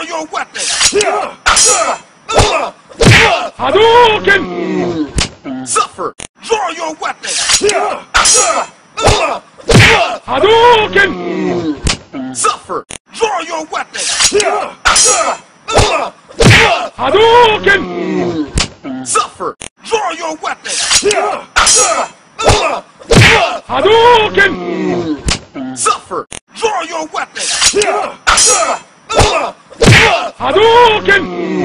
Draw your weapon! Hadouken! Suffer! Draw your weapon! Hadouken! Suffer! Draw your weapon! Hadouken! Suffer! Draw your weapon! Hadouken! Suffer! Draw your weapon! Hadouken!